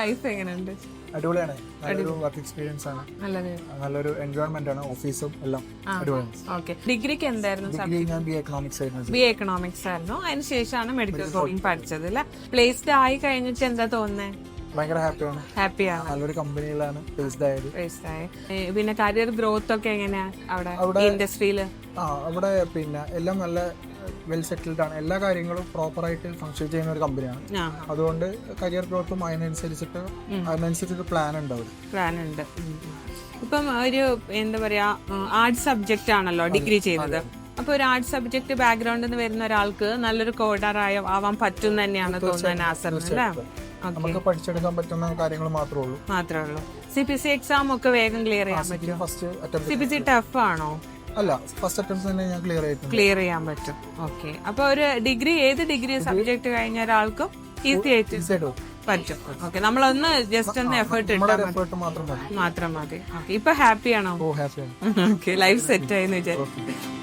Life എങ്ങനെയുണ്ട്? അടിപൊളിയാണ്. നല്ലൊരു വർക്ക് എക്സ്പീരിയൻസ് ആണ്, നല്ലൊരു എൻവയോൺമെന്റ് ആണ്, ഓഫീസും എല്ലാം അടിപൊളിയാണ്. ഓക്കെ, ഡിഗ്രിക്ക് എന്തായിരുന്നു? ഡിഗ്രി ഞാൻ ബി എക്കണോമിക്സ് ആയിരുന്നു. ബി എക്കണോമിക്സ് ആയിരുന്നു. അതിനുശേഷമാണ് മെഡിക്കൽ കോഡിംഗ് പഠിച്ചത് അല്ലെ? പ്ലേസ്ഡ് ആയി കഴിഞ്ഞിട്ട് എന്താ തോന്നുന്നത്? ഭയങ്കര ഹാപ്പിയാണ്. ഹാപ്പിയാണ്. നല്ലൊരു കമ്പനിയിലാണ് പ്ലേസ്ഡ് ആയത്. പിന്നെ കരിയർ ഗ്രോത്ത് ഒക്കെ എങ്ങനെയാ അവിടെ ഇൻഡസ്ട്രിയില്? അവിടെ പിന്നെ എല്ലാം നല്ല വെൽ സെറ്റിൽഡ് ആണ്. എല്ലാ കാര്യങ്ങളും പ്രോപ്പർ ആയിട്ട് ഫങ്ഷൻ ചെയ്യുന്ന ഒരു കമ്പനിയാണ്. അതുകൊണ്ട് കരിയർ ഗ്രോത്തും അതിനനുസരിച്ചിട്ട് പ്ലാൻ ഉണ്ട് അവിടെ. പ്ലാൻ ഉണ്ട്. ഇപ്പം ഒരു എന്താ പറയാ, ആർട്സ് സബ്ജക്റ്റ് ആണല്ലോ ഡിഗ്രി ചെയ്തത്. അപ്പൊ ഒരു ആർട്സ് സബ്ജക്ട് ബാക്ക്ഗ്രൗണ്ടിൽ നിന്ന് വരുന്ന ഒരാൾക്ക് നല്ലൊരു കോഡർ ആവാൻ പറ്റും തന്നെയാണ് തോന്നുന്നത് നാസറിന് അല്ലേ? നമുക്ക് പഠിച്ചെടുക്കാൻ പറ്റുന്ന കാര്യങ്ങൾ മാത്രമേ ഉള്ളൂ. CPC എക്സാം ഒക്കെ വേഗം ക്ലിയർ ചെയ്യാൻ പറ്റും? CPC ടഫ് ആണോ? അല്ല, ഫസ്റ്റ് അറ്റംപ്റ്റ് തന്നെ ഞാൻ ക്ലിയർ ചെയ്യാൻ പറ്റും. ഓക്കെ, അപ്പൊ ഒരു ഡിഗ്രി, ഏത് ഡിഗ്രി സബ്ജക്ട് കഴിഞ്ഞ ഒരാൾക്കും ഈസി ആയിട്ട് പറ്റും. ഓക്കെ, നമ്മളൊന്ന് ജസ്റ്റ് ഒന്ന് എഫേർട്ട് ഇട്ടാൽ മാത്രം മതി. ഓക്കെ, ഇപ്പൊ ഹാപ്പിയാണോ? ഹാപ്പിയാണ്. ഓക്കെ, ലൈഫ് സെറ്റ് ആയെന്ന് വിചാരിച്ചു.